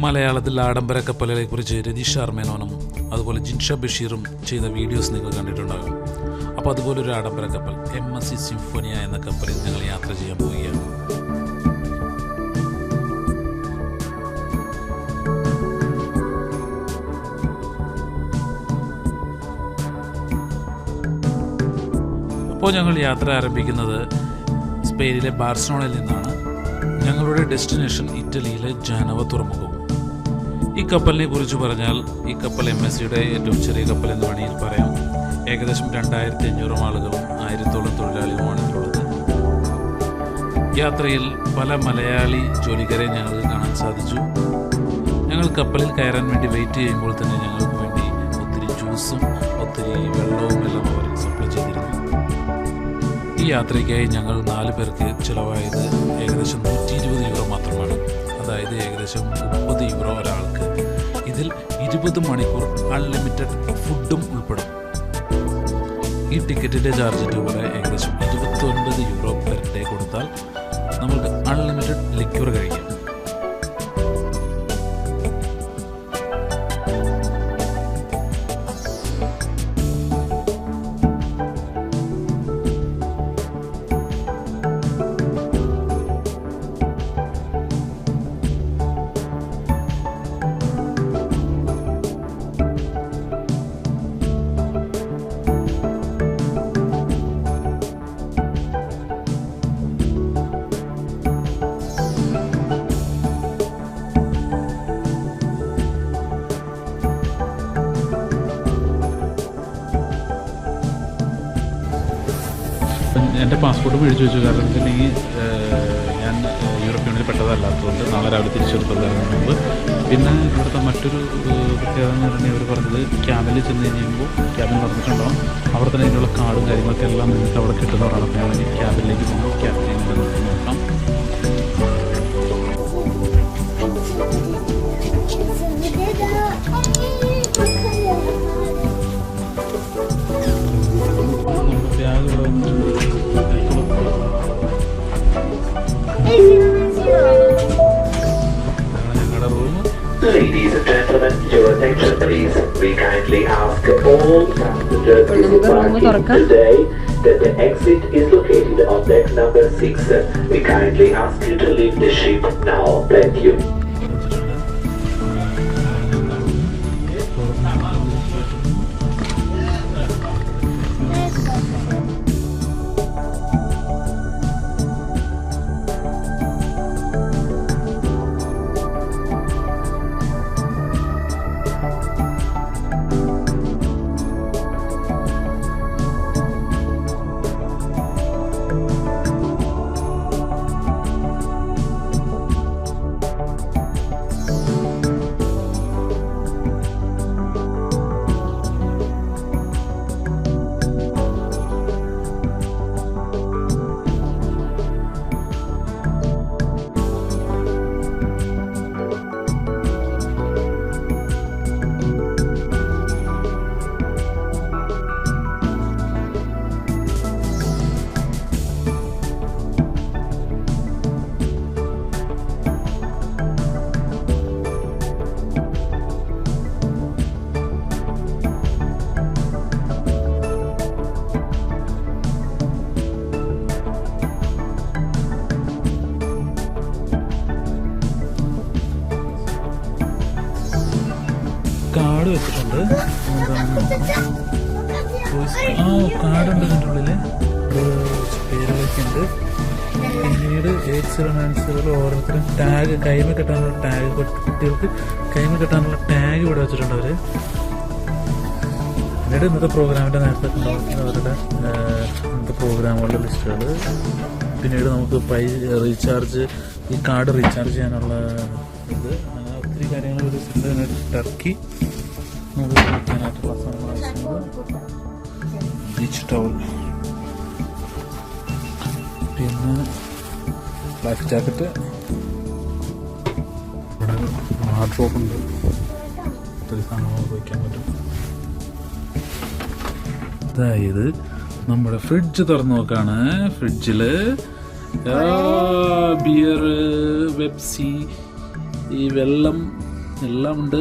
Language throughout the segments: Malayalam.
മലയാളത്തിൽ ആഡംബര കപ്പലുകളെക്കുറിച്ച് രതീഷ് ആർമേനോനും അതുപോലെ ജിൻഷ ബഷീറും ചെയ്ത വീഡിയോസ് നിങ്ങൾ കണ്ടിട്ടുണ്ടാകും. അപ്പോൾ അതുപോലൊരു ആഡംബര കപ്പൽ MSC സിംഫോണിയ എന്ന കപ്പലിൽ ഞങ്ങൾ യാത്ര ചെയ്യാൻ പോവുകയാണ്. അപ്പോൾ ഞങ്ങൾ യാത്ര ആരംഭിക്കുന്നത് സ്പെയിനിലെ ബാർസലോണയിൽ നിന്നാണ്. ഞങ്ങളുടെ ഡെസ്റ്റിനേഷൻ ഇറ്റലിയിലെ ജനവ തുറമുഖവും. ഈ കപ്പലിനെ കുറിച്ച് പറഞ്ഞാൽ ഈ കപ്പൽ MSCയുടെ ഏറ്റവും ചെറിയ കപ്പൽ എന്ന് വേണമെങ്കിൽ പറയാം. ഏകദേശം 2500 ആളുകളും 1000-ഓളം തൊഴിലാളികളുമാണ് ഇതിലുള്ളത്. യാത്രയിൽ പല മലയാളി ജോലിക്കാരെ ഞങ്ങൾക്ക് കാണാൻ സാധിച്ചു. ഞങ്ങൾ കപ്പലിൽ കയറാൻ വേണ്ടി വെയിറ്റ് ചെയ്യുമ്പോൾ തന്നെ ഞങ്ങൾക്ക് വേണ്ടി ഒത്തിരി ജ്യൂസും ഒത്തിരി വെള്ളവും എല്ലാം അവർ സപ്ലൈ ചെയ്തിരുന്നു. ഈ യാത്രയ്ക്കായി ഞങ്ങൾ 4 പേർക്ക് ചിലവായത് ഏകദേശം 120 യൂറോ മാത്രമാണ്. അതായത് ഏകദേശം 30 യൂറോ ഒരാൾക്ക്. ഇതിൽ 20 മണിക്കൂർ അൺലിമിറ്റഡ് ഫുഡും ഉൾപ്പെടും. ഈ ടിക്കറ്റിൻ്റെ ചാർജ് ഇതുപോലെ ഏകദേശം 29 യൂറോ പെർ ഡേ കൊടുത്താൽ നമുക്ക് അൺലിമിറ്റഡ് ലിക്വർ കഴിക്കാം. എൻ്റെ പാസ്പോർട്ട് മേടിച്ച് വെച്ചു. കാരണം വെച്ചിട്ടുണ്ടെങ്കിൽ ഞാൻ യൂറോപ്യനിൽ പെട്ടതല്ലാത്തതുകൊണ്ട് നാളെ രാവിലെ തിരിച്ചെടുത്തതായിരുന്നു മുമ്പ്. പിന്നെ ഇവിടുത്തെ മറ്റൊരു പ്രത്യേകത എന്ന് പറഞ്ഞാൽ അവർ പറഞ്ഞത് ക്യാബിനിൽ ചെന്ന് കഴിയുമ്പോൾ ക്യാബിൻ പറഞ്ഞിട്ടുണ്ടാവും അവിടെ തന്നെ അതിനുള്ള കാർഡും കാര്യങ്ങളൊക്കെ എല്ലാം നിങ്ങൾക്ക് അവിടെ കിട്ടുന്നവരാണ്. അപ്പോൾ ഞാൻ ക്യാബിനിലേക്ക് പോകുമ്പോൾ ക്യാബിനിൽ നോക്കാം. Ladies and gentlemen, your attention please. We kindly ask all passengers disembarking today that the exit is located on deck number 6. We kindly ask you to leave the ship now. Thank you. Card വെച്ചിട്ടുണ്ട്. കാർഡുണ്ട് ഇതിൻ്റെ ഉള്ളിൽ, പേരുകളൊക്കെ ഉണ്ട്. പിന്നീട് 8090 ഓരോരുത്തരും ടാഗ് കൈമ കെട്ടാനുള്ള ടാഗ്, കുട്ടികൾക്ക് കൈമ കെട്ടാനുള്ള ടാഗ് ഇവിടെ വെച്ചിട്ടുണ്ട് അവർ. പിന്നീട് ഇന്നത്തെ പ്രോഗ്രാമിൻ്റെ നേരത്തെ ഉണ്ടാക്കുന്ന അവരുടെ ഇന്നത്തെ പ്രോഗ്രാമുകളുടെ ലിസ്റ്റുകൾ. പിന്നീട് നമുക്ക് റീചാർജ്, ഈ കാർഡ് റീചാർജ് ചെയ്യാനുള്ള ഇത്, അങ്ങനെ ഒത്തിരി കാര്യങ്ങൾ വെച്ചിട്ടുണ്ട്. ടർക്കി നമുക്ക് കഴിക്കാനായിട്ടുള്ള സാധനങ്ങൾ, ബീച്ച് ടൗൾ, പിന്നെ ലൈഫ് ജാക്കറ്റ്, ഇവിടെ വാർഡ്രോബ് ഉണ്ട്, ഒത്തിരി സാധനങ്ങൾ വയ്ക്കാൻ പറ്റും. അതായത് നമ്മുടെ ഫ്രിഡ്ജ് തുറന്നു നോക്കാണ്. ഫ്രിഡ്ജിൽ ബിയർ, പെപ്സി, ഈ വെള്ളം, എല്ലാം ഉണ്ട്.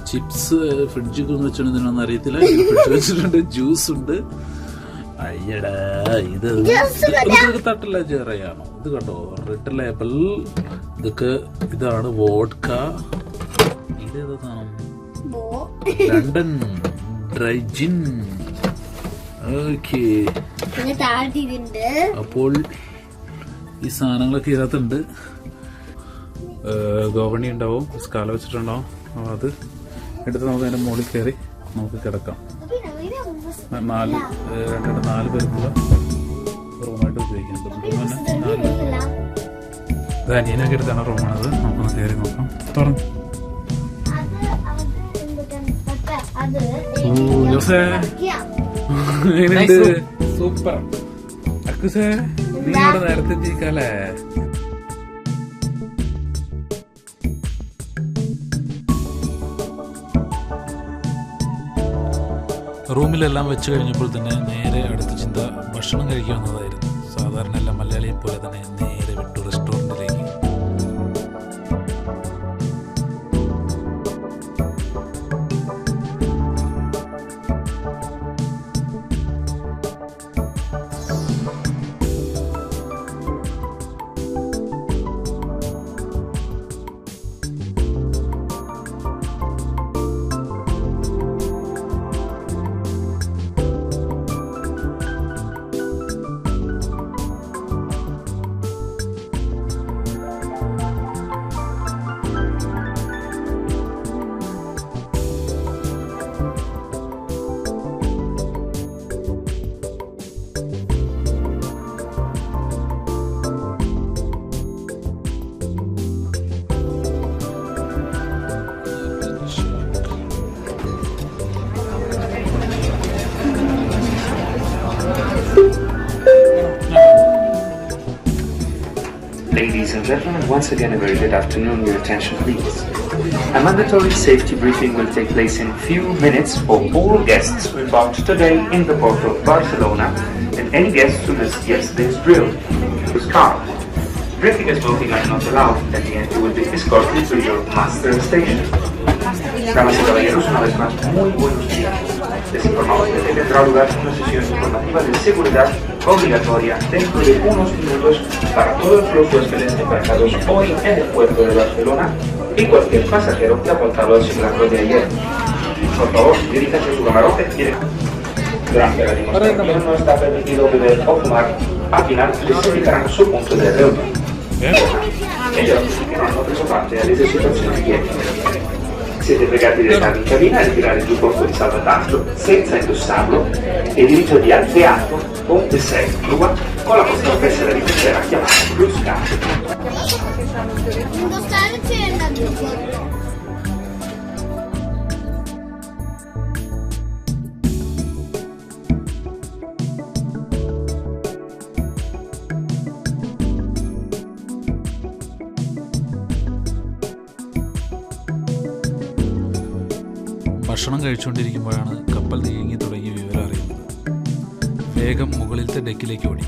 ചിപ്സ് ഫ്രിഡ്ജിൽ ഒന്ന് വെച്ചിട്ടുണ്ടെന്ന് അറിയത്തില്ല. ഫ്രിഡ്ജ് വെച്ചിട്ടുണ്ട്. ജ്യൂസ് ഉണ്ട്. അയ്യടാ, ഇത് തട്ടില്ല ചെറിയാണോ? ഇത് കണ്ടോ, റെഡ് ലേബൽ. ഇതൊക്കെ ഇതാണ് വോഡ്ക. ഇതേതാണ് ലണ്ടൻ ഡ്രൈ ജിൻ. ഓക്കെ, അപ്പോൾ ഈ സാധനങ്ങളൊക്കെ ഇതിനകത്തുണ്ട്. ഗോവണി ഉണ്ടാവും, സ്കാല വെച്ചിട്ടുണ്ടാവും. അത് എടുത്ത് നമുക്ക് അതിൻ്റെ മുകളിൽ കയറി നമുക്ക് കിടക്കാം. 4 പേർക്കുള്ള റൂമായിട്ട് ഉപയോഗിക്കുന്നത്. ഇത് അനിയനൊക്കെ എടുത്താണ് റൂമാണത്. നമുക്കൊന്ന് കയറി നോക്കാം. തുറന്നു. ജോസേ, എങ്ങനെയുണ്ട്? സൂപ്പർ. അക്കുസേ, നീ അവിടെ നേരത്തെ എത്തിക്കാലേ. റൂമിലെല്ലാം വെച്ച് കഴിഞ്ഞപ്പോൾ തന്നെ നേരെ അടുത്ത ചിന്ത ഭക്ഷണം കഴിക്കാവുന്നതായിരുന്നു. സാധാരണ എല്ലാ മലയാളിയെ പോലെ തന്നെ നേരെ വിട്ടു റെസ്റ്റോറൻറ്റിലേക്ക്. Ladies and gentlemen, once again a very good afternoon. Your attention please. A mandatory safety briefing will take place in few minutes for all guests who embarked today in the port of Barcelona and any guests who missed yesterday's drill. Use car. Drinking and smoking are not allowed. At the end you will be escorted to your master station. Damas y caballeros, una vez más, muy buenos días. Les informamos que tendrá lugar una sesión informativa de seguridad obligatoria dentro de unos minutos para todos los huéspedes embarcados hoy en el puerto de Barcelona y cualquier pasajero que ha faltado al simulacro de ayer. Por favor, diríjase a su camarote y durante la demostración no está permitido beber o fumar. Al final les indicarán su punto de reunión. Ellos que no hanno preso parte alle esercitazioni di ieri. Siete pregati di restare in cabina e tirare il giubbotto di salvataggio senza indossarlo e dirigere al teatro Ponte 6 Lua con la vostra tessera di crociera chiamata Blue Sky. ഭക്ഷണം കഴിച്ചുകൊണ്ടിരിക്കുമ്പോഴാണ് കപ്പൽ നീങ്ങി തുടങ്ങിയ വിവരം അറിയുന്നത്. വേഗം മുകളിലത്തെ ഡെക്കിലേക്ക് ഓടി.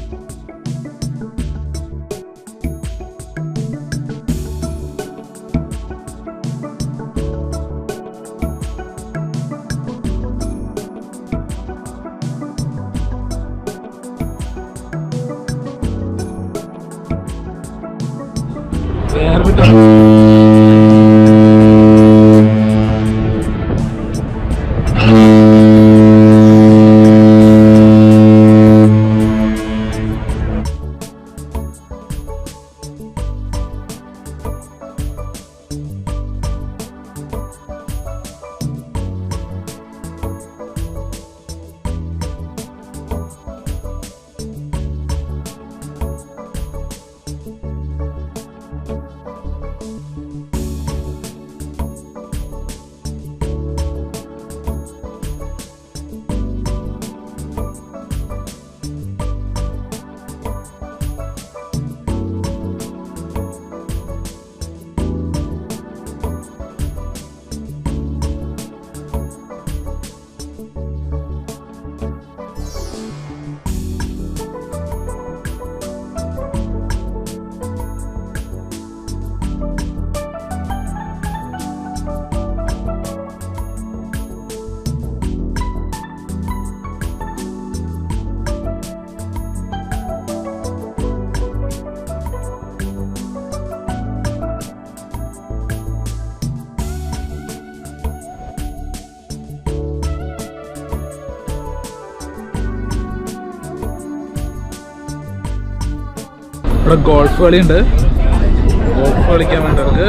ഇവിടെ ഗോൾഫ് കളിയുണ്ട്. ഗോൾഫ് കളിക്കാൻ വേണ്ടവർക്ക്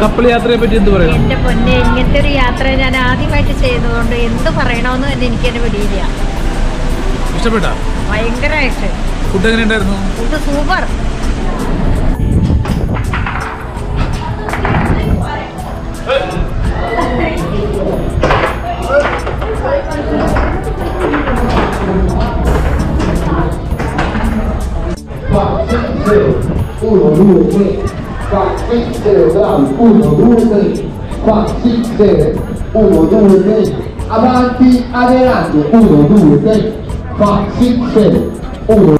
കപ്പൽ യാത്രയെ പറ്റി എന്ത് പറയണം? എന്റെ പൊന്നെ, ഇങ്ങനത്തെ ഒരു യാത്ര ഞാൻ ആദ്യമായിട്ട് ചെയ്തതുകൊണ്ട് എന്ത് പറയണമെന്ന് തന്നെ എനിക്ക് തന്നെ പിടിയില്ല. ഇഷ്ടപ്പെട്ടാ? ഭയങ്കരമായിട്ട്. ഫുഡ് എങ്ങനെ ഉണ്ടായിരുന്നു? Food super. Avanti, adelante, 1, 2, 3, 4, 5, 6, 1.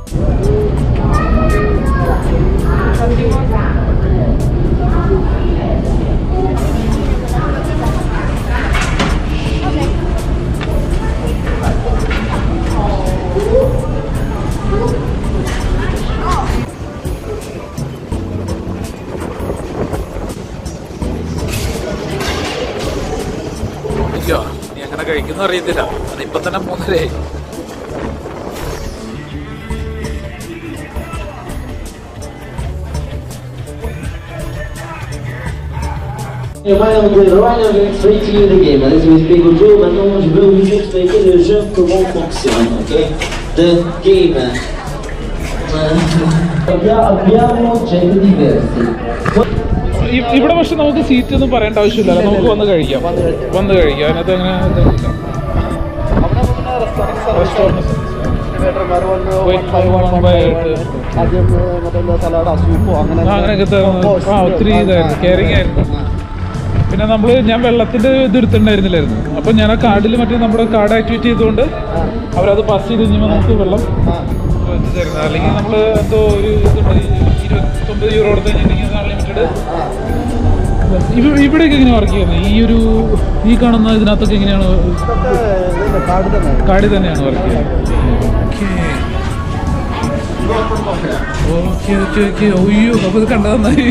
ഇല്ല, നീ അങ്ങനെ കഴിക്കുന്ന അറിയത്തില്ല. അതിപ്പോ തന്നെ 3:30. Maintenant, Ryan vient straight to you the game. Allez, je vais expliquer au jeu. Maintenant, je vais vous expliquer le jeu, comment fonctionne, ok? The game. Abbiamo oggetti diversi. ഇവിടെ പക്ഷെ നമുക്ക് സീറ്റ് ഒന്നും പറയേണ്ട ആവശ്യമില്ല. നമുക്ക് വന്ന് കഴിക്കാം. അതിനകത്ത് അങ്ങനെ അങ്ങനെയൊക്കെ ഒത്തിരി ഇതായിരുന്നു, കെയറിങ് ആയിരുന്നു. പിന്നെ ഞാൻ വെള്ളത്തിന്റെ ഇത് എടുത്തിട്ടുണ്ടായിരുന്നില്ലായിരുന്നു. അപ്പം ഞാൻ ആ കാർഡിൽ മറ്റേ നമ്മുടെ കാർഡ് ആക്ടിവേറ്റ് ചെയ്തുകൊണ്ട് അവരത് പാസ് ചെയ്ത് കഴിഞ്ഞാൽ നമുക്ക് വെള്ളം തരുന്നത്. അല്ലെങ്കിൽ നമ്മൾ എന്തോ ഒരു ഇതുണ്ട്, 29 യൂറോ കൊടുത്ത് കഴിഞ്ഞിട്ടുണ്ടെങ്കിൽ അൺലിമിറ്റഡ്. ഇവിടെയൊക്കെ എങ്ങനെയാണ് വർക്ക് ചെയ്യുന്നത്? ഈ കാണുന്ന ഇതിനകത്തൊക്കെ എങ്ങനെയാണ്? കാർഡിൽ തന്നെയാണ് വർക്ക് ചെയ്യുന്നത്. ഓക്കെ. ഒയ്യോ, അപ്പോൾ ഇത് കണ്ടത് നന്നായി.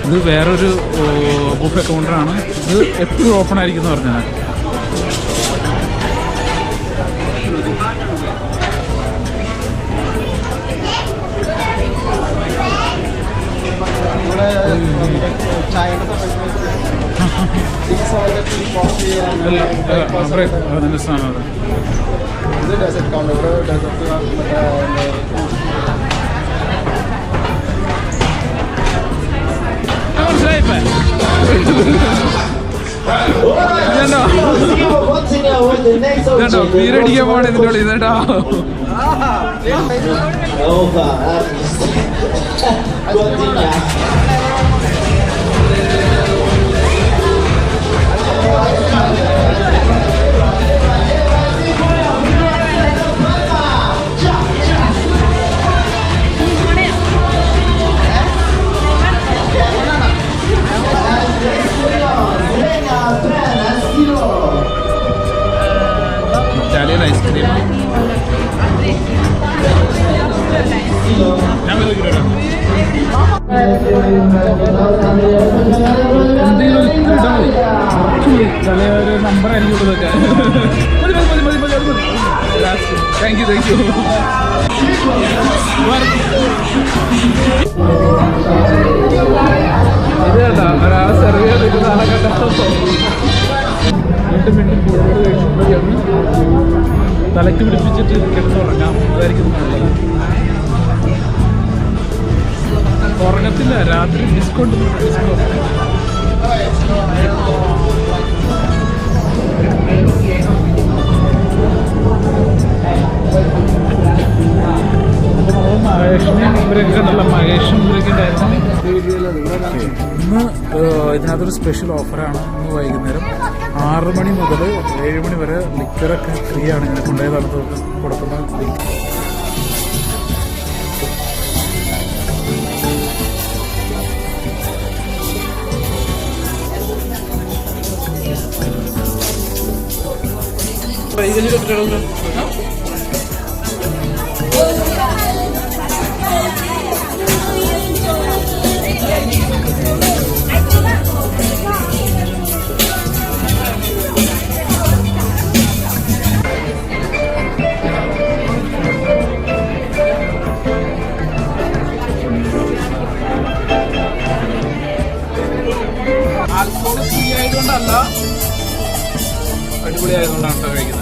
ഇത് വേറൊരു ബുഫ് അക്കൗണ്ടറാണ്. ഇത് എപ്പോഴും ഓപ്പൺ ആയിരിക്കും എന്ന് പറഞ്ഞാൽ. അതിൻ്റെ സാധനം ഇതുണ്ടോ? പീരടിക്കാൻ പോകണം ഇതിൻ്റെ ഉള്ളിൽ. ഇതേട്ടാ ഇറ്റാലിയൻ ഐസ്ക്രീം. എന്തെങ്കിലും ഇടാൻ മതി. തലയൊരു നമ്പറായിരിക്കും ഇതൊക്കെ. Thank you. ഇത് കേട്ടാ ഒരാളെ സെർവ് ചെയ്തിട്ട് നാളെ കണ്ടോ തലയ്ക്ക് പിടിപ്പിച്ചിട്ട് കിടന്നുറങ്ങാം. അതായിരിക്കും നല്ലത്. ഉറങ്ങത്തില്ല രാത്രി. ഡിസ്കൗണ്ട് മഹേഷിനെ ഇവരൊക്കെ ഉണ്ടല്ലോ. മഹേഷും ഇവരൊക്കെ ഉണ്ടായിരുന്നു. ഇന്ന് ഇതിനകത്തൊരു സ്പെഷ്യൽ ഓഫറാണ്. ഇന്ന് വൈകുന്നേരം 6 മണി മുതൽ 7 മണി വരെ ലിക്കറൊക്കെ ഫ്രീ ആണ്. ഇങ്ങനെ കൊണ്ടുപോയ സ്ഥലത്തൊക്കെ കൊടുക്കുന്ന ആൽക്കോൾ ഫ്രീ ആയതുകൊണ്ടല്ല, അടിപൊളി ആയതുകൊണ്ടാണ് കേട്ടോ കഴിക്കുന്നത്.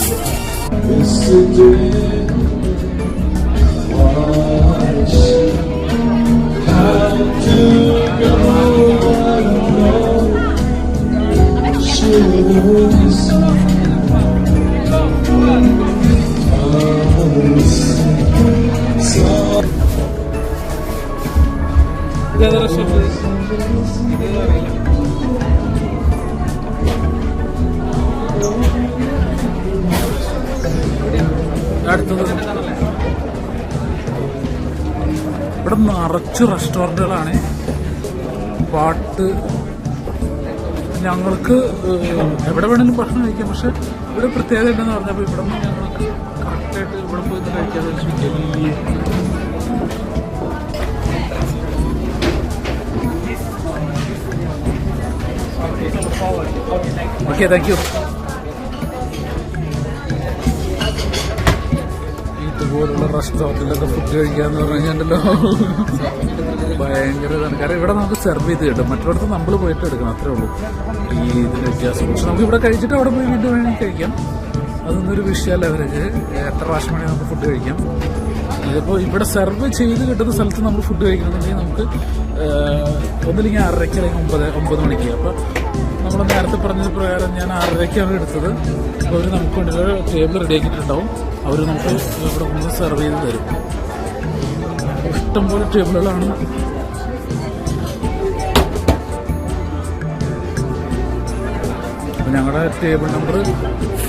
ഇതേതാ റെസ്റ്റോറന്റ്? അടുത്തത് ഇവിടെ നിറച്ച് റെസ്റ്റോറൻറ്റുകളാണ്. പാട്ട് ഞങ്ങൾക്ക് എവിടെ വേണമെങ്കിലും ഭക്ഷണം കഴിക്കാം. പക്ഷെ ഇവിടെ പ്രത്യേകത ഉണ്ടെന്ന് പറഞ്ഞപ്പോൾ ഇവിടെ നിന്ന് ഞങ്ങൾക്ക് കറക്റ്റായിട്ട് ഇവിടെ പോയി കഴിക്കാതെ വലിയ ഓക്കെ, താങ്ക് യു. ഇതുപോലുള്ള റെസ്റ്റോറൻറ്റിലൊക്കെ ഫുഡ് കഴിക്കാന്ന് പറഞ്ഞു കഴിഞ്ഞാൽ ഭയങ്കര ഇതാണ്. കാരണം ഇവിടെ നമുക്ക് സെർവ് ചെയ്ത് കിട്ടും. മറ്റിടത്ത് നമ്മൾ പോയിട്ട് എടുക്കണം, അത്രേ ഉള്ളൂ ഈ ഇതിൻ്റെ വ്യത്യാസം. പക്ഷെ നമുക്ക് ഇവിടെ കഴിച്ചിട്ട് അവിടെ പോയി വീണ്ടും വേണമെങ്കിൽ കഴിക്കാം. അതൊന്നും ഒരു വിഷയമല്ല. അവർക്ക് എത്ര പ്രാവശ്യം വേണമെങ്കിൽ നമുക്ക് ഫുഡ് കഴിക്കാം. ഇതിപ്പോൾ ഇവിടെ സെർവ് ചെയ്ത് കിട്ടുന്ന സ്ഥലത്ത് നമ്മൾ ഫുഡ് കഴിക്കണമെന്നുണ്ടെങ്കിൽ നമുക്ക് ഒന്നില്ലെങ്കിൽ 6:30 അല്ലെങ്കിൽ 9 മണിക്ക്. അപ്പോൾ നമ്മൾ നേരത്തെ പറഞ്ഞത് പ്രകാരം ഞാൻ 6:30ക്കാണ് എടുത്തത്. അപ്പോൾ അവർ നമുക്ക് വേണ്ടി ടേബിൾ റെഡിയാക്കിയിട്ടുണ്ടാവും. അവർ നമുക്ക് ഇവിടെ നിന്ന് സെർവ് ചെയ്ത് തരും. ഇഷ്ടംപോലെ ടേബിളുകളാണ്. അപ്പോൾ ഞങ്ങളുടെ ടേബിൾ നമ്പർ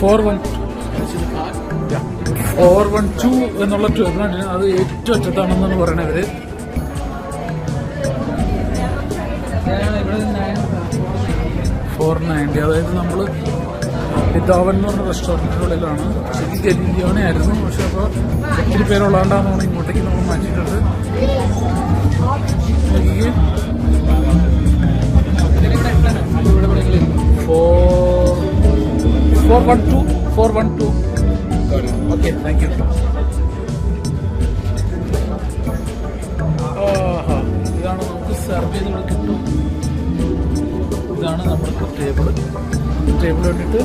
412 എന്നുള്ള ടേബിളാണ്. അത് ഏറ്റവും അറ്റത്താണെന്നാണ് പറയണവര്. $490. അതായത് നമ്മൾ പിതാവൻ എന്ന് പറഞ്ഞ റെസ്റ്റോറൻറ്റിനുള്ളിലാണ്. ശരിക്കും ഗലീലിയോണെ ആയിരുന്നു. പക്ഷെ അപ്പോൾ ഒത്തിരി പേരുള്ളതുകൊണ്ടാണ് ഇങ്ങോട്ടേക്ക് നമ്മൾ മാറ്റിയിട്ടുണ്ട്. എനിക്ക് 412. Okay, thank you. ഇതാണ് നമുക്ക് സെർവ് ചെയ്ത് ഇവിടെ കിട്ടും. ഇതാണ് നമ്മുടെ ടേബിൾ വേണ്ടിയിട്ട്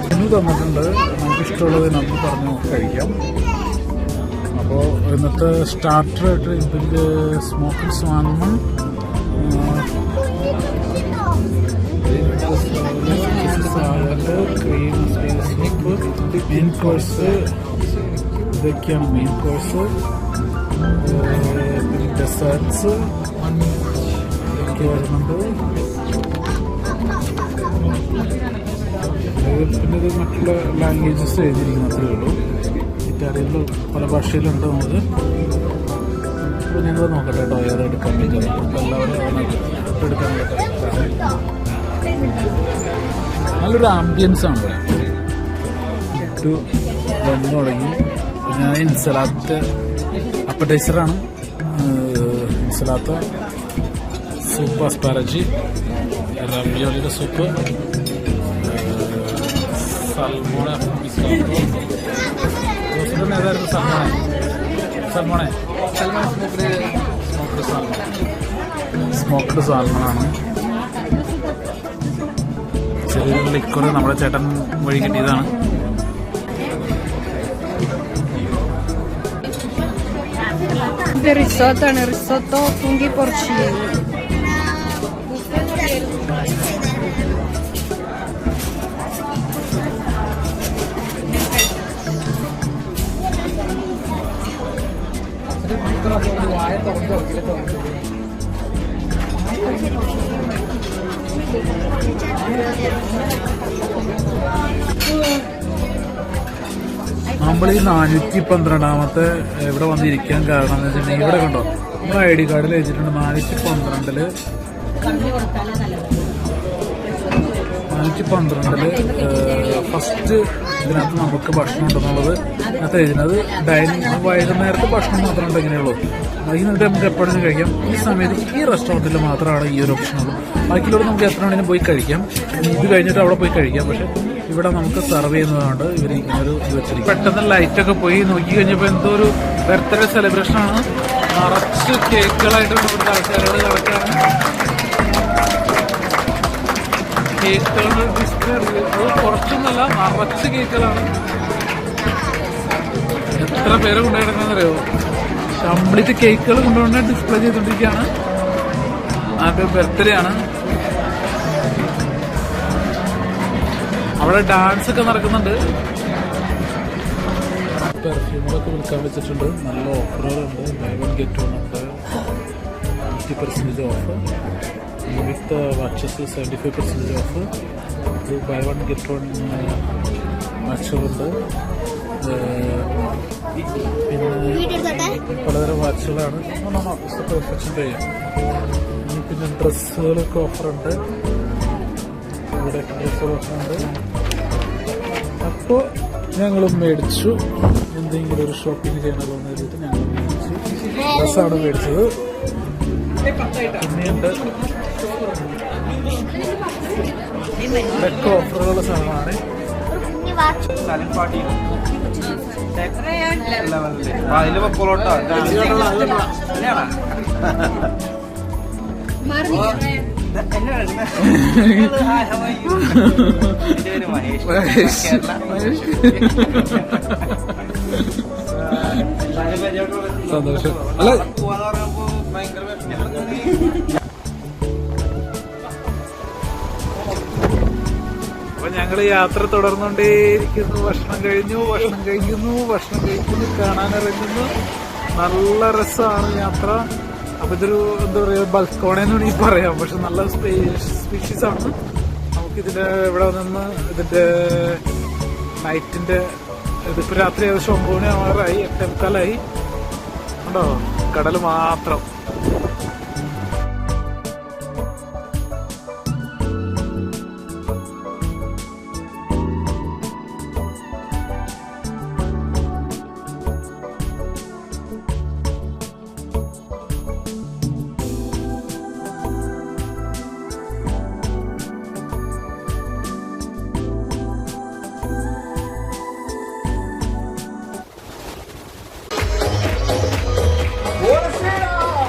മെനു തന്നിട്ടുണ്ട്. നമുക്ക് ഇഷ്ടമുള്ളത് നമുക്ക് പറഞ്ഞ് കഴിക്കാം. അപ്പോൾ ഇന്നത്തെ സ്റ്റാർട്ടറായിട്ട് ഇതിൻ്റെ smoked salmon, salad, cream soup, main course. ഇതൊക്കെയാണ് മെയിൻ കോഴ്സ്. പിന്നെ ഡെസേർട്സ് ഇതൊക്കെ വരുന്നുണ്ട്. പിന്നെ ഇത് മറ്റുള്ള ലാംഗ്വേജസ് എഴുതിയിരിക്കുന്നത് അത്രയേ ഉള്ളൂ. ഇറ്റാലിയനിൽ പല ഭാഷയിലുണ്ട്. നമുക്ക് അപ്പോൾ ഞങ്ങൾ നോക്കട്ടെ കേട്ടോ ഏതെടുക്കാൻ പറ്റും. എല്ലാവരും എടുക്കാൻ പറ്റും. നല്ലൊരു ആംബിയൻസ് ആണ് ഇവിടെ. ഇട്ട് വന്നു തുടങ്ങി. പിന്നെ ഇൻസലാത്ത് അപ്പറ്റൈസറാണ്. ഇൻസലാത്ത സൂപ്പ്, അസ്പാരജി, റവിയോളിയുടെ സൂപ്പ്, സൽമോണെ. ഏതായിരുന്നു സ്മോക്ക്ഡ് സാൽമണാണ്. ചെറിയൊരു ലിക്വർ നമ്മുടെ ചേട്ടൻ വഴി കിട്ടിയതാണ്. റിസോർട്ട് ആണ്. റിസോർട്ടോ ഫുങ്കി porcini. നമ്മൾ ഈ 412 ഇവിടെ വന്നിരിക്കാൻ കാരണം എന്ന് വെച്ചിട്ടുണ്ടെങ്കിൽ ഇവിടെ കണ്ടോ നമ്മുടെ ID കാർഡിൽ വെച്ചിട്ടുണ്ട് 412 ഫസ്റ്റ് ഇതിനകത്ത് നമുക്ക് ഭക്ഷണം ഉണ്ടെന്നുള്ളത് അത് എഴുതുന്നത് ഡൈനിങ് വൈകുന്നേരത്തെ ഭക്ഷണം മാത്രമേ ഉണ്ട് ഇങ്ങനെയുള്ളൂ. വൈകുന്നേരത്തെ നമുക്ക് എപ്പോഴും കഴിക്കാം. ഈ സമയത്ത് ഈ റെസ്റ്റോറൻറ്റിൽ മാത്രമാണ് ഈ ഒരു ഓപ്ഷൻ ഉള്ളൂ. ബാക്കിയുള്ളവർ നമുക്ക് എത്ര വേണമെങ്കിലും പോയി കഴിക്കാം. ഇത് കഴിഞ്ഞിട്ട് അവിടെ പോയി കഴിക്കാം. പക്ഷെ ഇവിടെ നമുക്ക് സെർവ് ചെയ്യുന്നതുകൊണ്ട് ഇവർ ഇങ്ങനെ ഒരു ഇത് വെച്ചിരിക്കും. പെട്ടെന്ന് ലൈറ്റൊക്കെ പോയി നോക്കി കഴിഞ്ഞപ്പോൾ എന്തോ ഒരു ബർത്ത്ഡേ സെലിബ്രേഷനാണ്. നിറച്ച് കേക്കുകളായിട്ട് ഇവിടുത്തെ ആൾക്കാരോട് കിടക്കാണ്. കേക്കുകളുടെ ഡിസ്പ്ലേ അത് കുറച്ചൊന്നല്ല, നിറച്ച് കേക്കുകളാണ്. എത്ര പേരെ കൊണ്ടുപോയിടണമെന്നറിയോ? കംപ്ലീറ്റ് കേക്കുകൾ കൊണ്ടുകൊണ്ട് ഡിസ്പ്ലേ ചെയ്തുകൊണ്ടിരിക്കുകയാണ്. അത് ബർത്ത്ഡേ ആണ്. അവിടെ ഡാൻസ് ഒക്കെ നടക്കുന്നുണ്ട്. പെർഫ്യൂമുകളൊക്കെ വിൽക്കാൻ വെച്ചിട്ടുണ്ട്. നല്ല ഓഫറുകളുണ്ട്. ബൈ വൺ ഗെറ്റ് വൺ ഉണ്ട്. 50% off. With watches 75% off. Buy one get one വാച്ചുകളുണ്ട്. പിന്നെ പലതരം വാച്ചുകളാണ്. പെർഫെക്ഷൻ ചെയ്യാം. പിന്നെ ഡ്രസ്സുകളൊക്കെ ഓഫറുണ്ട്. ഇവിടെ ഡ്രസ്സുകളൊക്കെ ഉണ്ട്. അപ്പോൾ ഞങ്ങളും മേടിച്ചു. എന്തെങ്കിലും ഒരു ഷോപ്പിംഗ് ചെയ്യണമല്ലോ എന്ന് കരുതിയിട്ട് ഞങ്ങൾ മേടിച്ചു. ഡ്രസ്സാണ് മേടിച്ചത്. പിന്നെയുണ്ട് ഇതൊക്കെ ഓഫറുകളുള്ള സാധനമാണ്. സന്തോഷം. അല്ല അപ്പൊ ഞങ്ങള് യാത്ര തുടർന്നുകൊണ്ടേയിരിക്കുന്നു. ഭക്ഷണം കഴിക്കുന്നു, കാണാനിറങ്ങുന്നു. നല്ല രസമാണ് യാത്ര. അപ്പൊ ഇതൊരു എന്താ പറയാ, ബൽക്കോണെന്ന് വേണമെങ്കിൽ പറയാം. പക്ഷെ നല്ല സ്പീഷീസ് ആണ്. നമുക്കിതിന്റെ ഇവിടെ നിന്ന് ഇതിന്റെ നൈറ്റിന്റെ ഇതിപ്പോ രാത്രി ഏകദേശം 9 മണി ആവാറായി. 8:45 ഉണ്ടോ? കടൽ മാത്രം.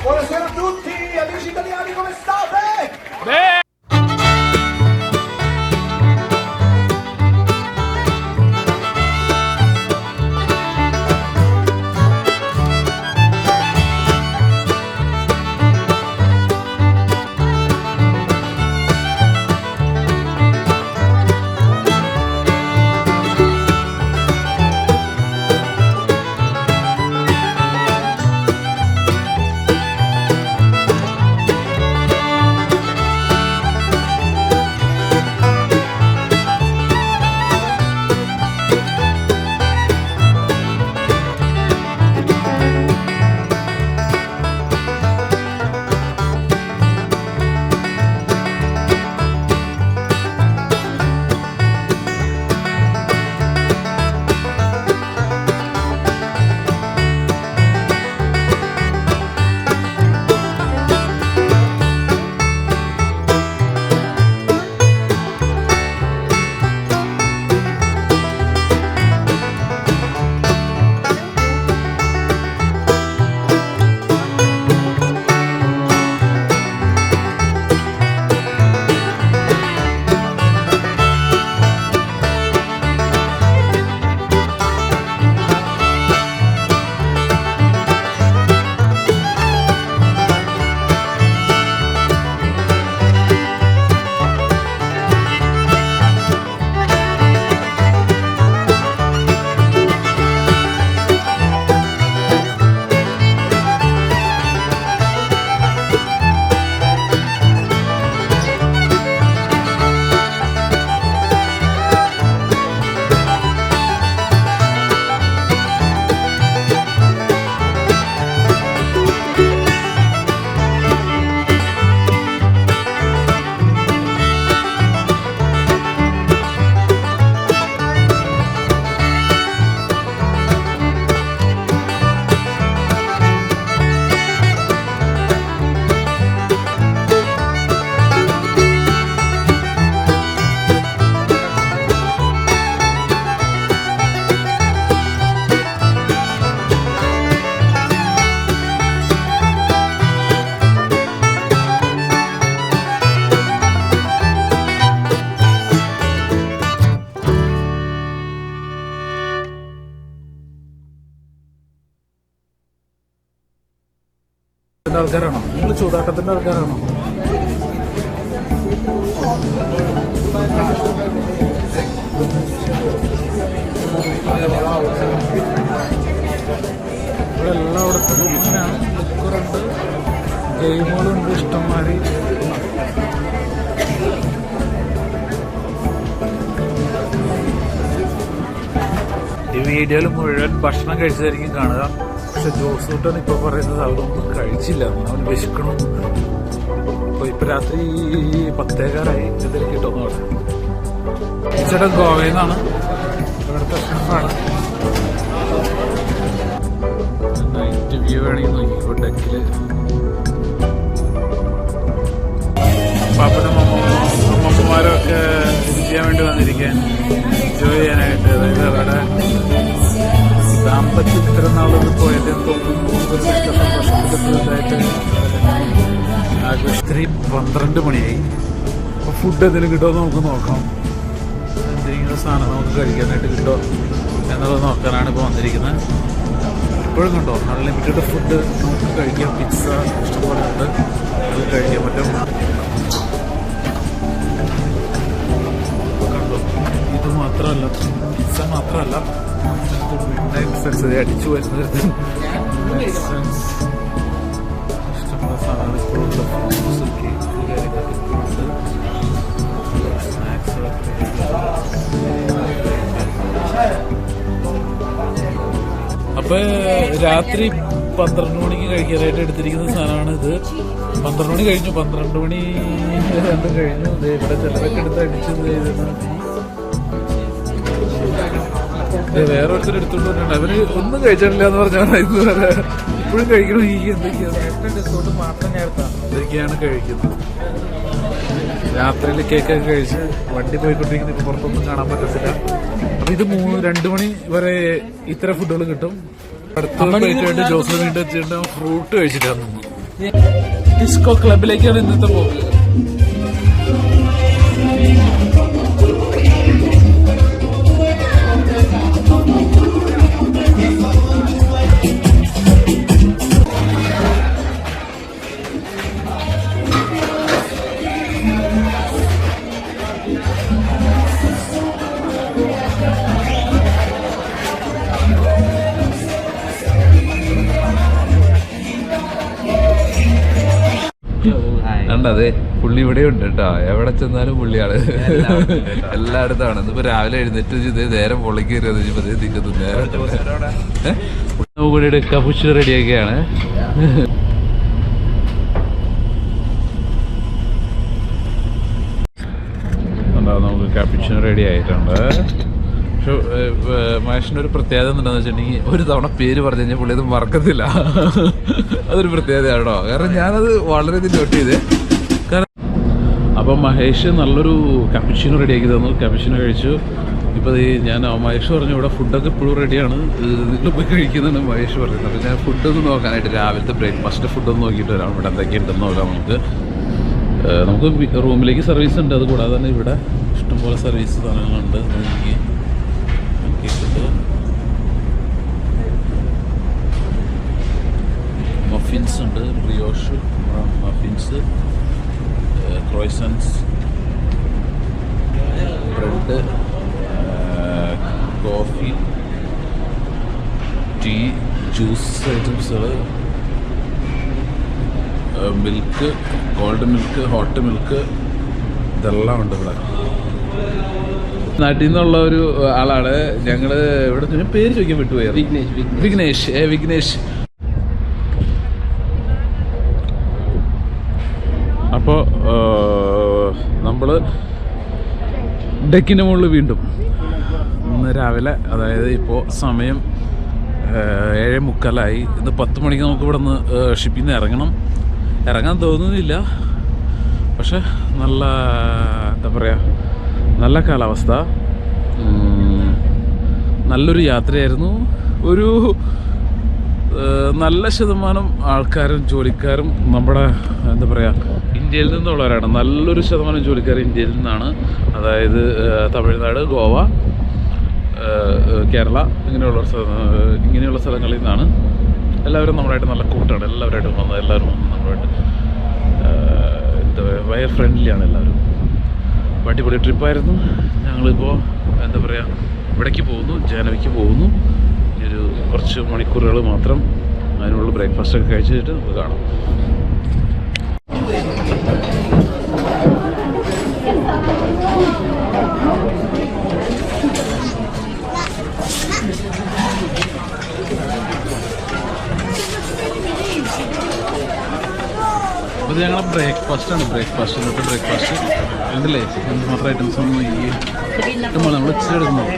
Buonasera ആൾക്കാരാണോ? നിങ്ങൾ ചൂതാട്ടത്തിന്റെ ആൾക്കാരാണോ? ഇവിടെ എല്ലായിടത്തും ഇങ്ങനെയാണ്. ലിക്കറുണ്ട്, ഗെയിമുകളുണ്ട് ഇഷ്ടംമാതിരി. ഈ വീഡിയോയിൽ മുഴുവൻ ഭക്ഷണം കഴിച്ചതായിരിക്കും കാണുക. പക്ഷെ ജോസൂട്ടൻ ഇപ്പൊ പറയുന്നത് അവരൊന്നും കഴിച്ചില്ല, അവന് വിശക്കണം. അപ്പൊ ഇപ്പൊ രാത്രി 10:15 എന്തെങ്കിലും കിട്ടുമെന്ന് പറഞ്ഞു. ചേട്ടൻ ഗോവയിൽ നിന്നാണ്, ഇവിടുത്തെ ഷെഫാണ്. നൈറ്റ് വ്യൂ വേണമെങ്കിൽ നോക്കിക്കോ. ഡെക്കില് പാപ്പനും അമ്മമാരും ഒക്കെ ഇത് ചെയ്യാൻ വേണ്ടി വന്നിരിക്കാൻ, എൻജോയ് ചെയ്യാനായിട്ട്. അതായത് അവരുടെ ദാമ്പത്യം ഇത്ര നാളത് പോയത് സന്തോഷത്തിലായിട്ട് ആഘോഷത്തിന് 12 മണിയായി. അപ്പൊ ഫുഡ് എന്തെങ്കിലും കിട്ടുമോ നമുക്ക് നോക്കാം. എന്തെങ്കിലും സാധനം നമുക്ക് കഴിക്കാനായിട്ട് കിട്ടുമോ എന്നുള്ളത് നോക്കാനാണ് ഇപ്പോൾ വന്നിരിക്കുന്നത്. ഇപ്പോഴും കണ്ടോ അൺലിമിറ്റഡ് ഫുഡ് നമുക്ക് കഴിക്കാം. പിസ്സ ഇഷ്ടംപോലെ ഉണ്ട്, അത് കഴിക്കാൻ പറ്റും. കണ്ടോ, ഇത് മാത്രമല്ല, പിസ്സ മാത്രമല്ല, അടിച്ചു വരുന്നത് ഇഷ്ടമുള്ള സാധനങ്ങൾ ഇപ്പോഴുള്ള ഫ്രൂട്ട്സ്, കേക്ക് കാര്യങ്ങളൊക്കെ ഇപ്പോഴുണ്ട്. സ്നാക്സ് അപ്പൊ രാത്രി 12 മണിക്ക് കഴിക്കാനായിട്ട് എടുത്തിരിക്കുന്ന സാധനമാണ് ഇത്. 12 മണി കഴിഞ്ഞു, 12 മണി രണ്ടും കഴിഞ്ഞു. ഇവിടെ ചിലരൊക്കെ എടുത്ത് അടിച്ചത് വേറെ ഒരുത്തർ എടുത്തോണ്ട് പറഞ്ഞിട്ടുണ്ട്. അവര് ഒന്നും കഴിച്ചിട്ടില്ല എന്ന് പറഞ്ഞാൽ ഇതുവരെ ഇപ്പോഴും കഴിക്കണം. ഈ എന്തൊക്കെയാണ് ഡിസ്കൗണ്ട് മാത്രം ഇതൊക്കെയാണ് കഴിക്കുന്നത്. രാത്രിയിൽ കേക്കൊക്കെ കഴിച്ച് വണ്ടി പോയിക്കൊണ്ടിരിക്കുന്ന ഇപ്പൊ പുറത്തൊന്നും കാണാൻ പറ്റത്തില്ല. അപ്പൊ ഇത് 2 മണി വരെ ഇത്തരം ഫുഡുകൾ കിട്ടും. അടുത്ത പ്ലേറ്റായിട്ട് ജോസ് വീണ്ടും എത്തിയിട്ട് ഫ്രൂട്ട് കഴിച്ചിട്ടാണ് തോന്നുന്നു. ഡിസ്കോ ക്ലബിലേക്കാണ് ഇന്നത്തെ പോക്ക്. അതെ, പുള്ളി ഇവിടെ ഉണ്ട് കേട്ടോ. എവിടെ ചെന്നാലും പുള്ളിയാണ്, എല്ലായിടത്താണ്. ഇന്നിപ്പോ രാവിലെ എഴുന്നേറ്റ് ഇതേ നേരം പൊള്ളിക്ക് കയറിയത് നിൽക്കുന്നു. നേരം കൂടെ കപ്പുച്ചിനോ റെഡിയൊക്കെയാണ്. നമുക്ക് കാപ്പിച്ചിനോ റെഡി ആയിട്ടുണ്ട്. പക്ഷെ മഹേഷിൻ്റെ ഒരു പ്രത്യേകത എന്താണെന്ന് വെച്ചിട്ടുണ്ടെങ്കിൽ ഒരു തവണ പേര് പറഞ്ഞു കഴിഞ്ഞാൽ പുള്ളി അത് മറക്കത്തില്ല. അതൊരു പ്രത്യേകതയാണ് കേട്ടോ. കാരണം ഞാനത് വളരെയധികം നോട്ട് ചെയ്തേ. അപ്പം മഹേഷ് നല്ലൊരു കാപ്പിച്ചിനോ റെഡിയാക്കി തന്നു. കാപ്പിച്ചിനോ കഴിച്ചു. ഇപ്പോൾ ഞാൻ മഹേഷ് പറഞ്ഞു ഇവിടെ ഫുഡൊക്കെ ഇപ്പോഴും റെഡിയാണ്, നിങ്ങൾ പോയി കഴിക്കുന്നതാണ് മഹേഷ് പറയുന്നത്. അപ്പോൾ ഞാൻ ഫുഡൊന്ന് നോക്കാനായിട്ട് രാവിലത്തെ ബ്രേക്ക്ഫാസ്റ്റ് ഫുഡൊന്ന് നോക്കിയിട്ട് വരാം. ഇവിടെ എന്തൊക്കെയുണ്ടെന്ന് നോക്കാം. നമുക്ക് റൂമിലേക്ക് സർവീസ് ഉണ്ട്. അതുകൂടാതെ തന്നെ ഇവിടെ ഇഷ്ടംപോലെ സർവീസ് സാധനങ്ങളുണ്ട്. മഫിൻസ് ഉണ്ട്, brioche muffins, croissants, bread, coffee, tea, juice ഐറ്റംസുകൾ, milk, cold milk, hot milk, ഇതെല്ലാം ഉണ്ട് ഇവിടെ. നാട്ടിൽ നിന്നുള്ള ഒരു ആളാണ് ഞങ്ങള്. ഇവിടെ പേര് ചോദിക്കാൻ വിട്ടുപോയത് വിഘ്നേഷ്. അപ്പോൾ നമ്മൾ ഡെക്കിൻ്റെ മുകളിൽ വീണ്ടും ഇന്ന് രാവിലെ, അതായത് ഇപ്പോൾ സമയം 7:45. ഇന്ന് 10 മണിക്ക് നമുക്ക് ഇവിടെ നിന്ന് ഷിപ്പിൽ നിന്ന് ഇറങ്ങാൻ തോന്നുന്നില്ല. പക്ഷെ നല്ല എന്താ പറയുക, നല്ല കാലാവസ്ഥ, നല്ലൊരു യാത്രയായിരുന്നു. ഒരു നല്ല ശതമാനം ആൾക്കാരും ജോലിക്കാരും നമ്മുടെ എന്താ പറയുക ഇന്ത്യയിൽ നിന്നുള്ളവരാണ്. നല്ലൊരു ശതമാനം ജോലിക്കാർ ഇന്ത്യയിൽ നിന്നാണ്. അതായത് തമിഴ്നാട്, ഗോവ, കേരള ഇങ്ങനെയുള്ള സ്ഥലങ്ങളിൽ നിന്നാണ്. എല്ലാവരും നമ്മളായിട്ട് നല്ല കൂട്ടാണ്. എല്ലാവരായിട്ടും വന്നത്, എല്ലാവരും വന്ന് നമ്മളായിട്ട് എന്താ പറയുക, ഭയങ്കര ഫ്രണ്ട്ലിയാണ് എല്ലാവരും. അടിപൊളി ട്രിപ്പായിരുന്നു. ഞങ്ങളിപ്പോൾ എന്താ പറയുക, ഇവിടേക്ക് പോകുന്നു, ജാനവിക്ക് പോകുന്നു. ഒരു കുറച്ച് മണിക്കൂറുകൾ മാത്രം, അതിനുള്ള ബ്രേക്ക്ഫാസ്റ്റൊക്കെ കഴിച്ചിട്ട് നമുക്ക് കാണാം. അപ്പോൾ ഞങ്ങളെ ബ്രേക്ക്ഫാസ്റ്റാണ്. ബ്രേക്ക്ഫാസ്റ്റ് ഉണ്ടല്ലേ, മാത്രം ഐറ്റംസ് ഒന്നും ഈ ഇഷ്ടമാണ് നമ്മൾ ഇച്ചിരി എടുക്കുന്നത്.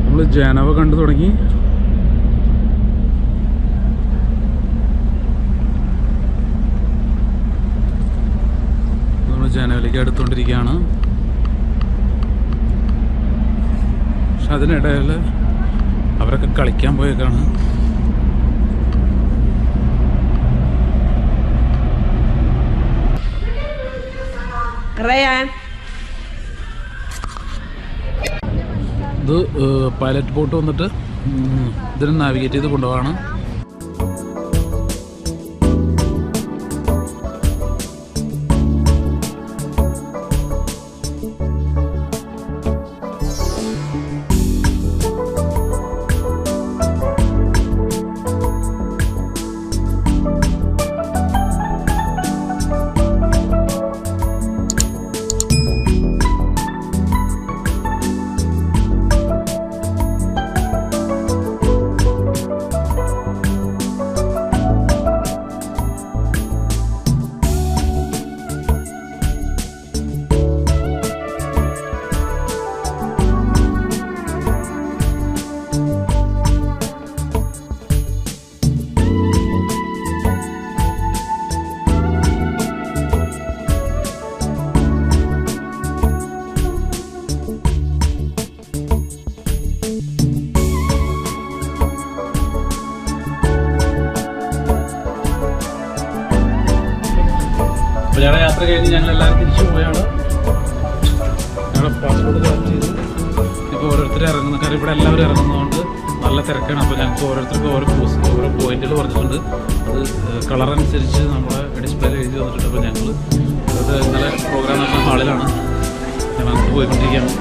നമ്മൾ ജാനവ കണ്ടു തുടങ്ങി. നമ്മൾ ജാനവിലേക്ക് അടുത്തുകൊണ്ടിരിക്കുകയാണ്. പക്ഷെ അതിനിടയിൽ അവരൊക്കെ കളിക്കാൻ പോയേക്കാണ്. ഇത് പൈലറ്റ് ബോട്ട് വന്നിട്ട് ഇതിനെ നാവിഗേറ്റ് ചെയ്ത് കൊണ്ടുപോവാണ്. അപ്പോൾ ഞങ്ങളുടെ യാത്ര കഴിഞ്ഞ് ഞങ്ങളെല്ലാവരും തിരിച്ചു പോവുകയാണ്. ഞങ്ങളുടെ പാസ്പോർട്ട് കളക്ട് ചെയ്തു. ഇപ്പോൾ ഓരോരുത്തർ ഇറങ്ങുന്ന, കാരണം ഇവിടെ എല്ലാവരും ഇറങ്ങുന്നതുകൊണ്ട് നല്ല തിരക്കാണ്. അപ്പോൾ ഞങ്ങൾക്ക് ഓരോരുത്തർക്ക് ഓരോ പോയിന്റുകൾ പറഞ്ഞിട്ടുണ്ട്. അത് കളർ അനുസരിച്ച് നമ്മളെ ഡിസ്പ്ലേയിൽ എഴുതി വന്നിട്ടുണ്ട്. അപ്പോൾ ഞങ്ങൾ അത് ഇന്നലെ പ്രോഗ്രാം നടന്ന ഹാളിലാണ് ഞങ്ങൾ അങ്ങോട്ട് പോയിക്കൊണ്ടിരിക്കുകയാണ്.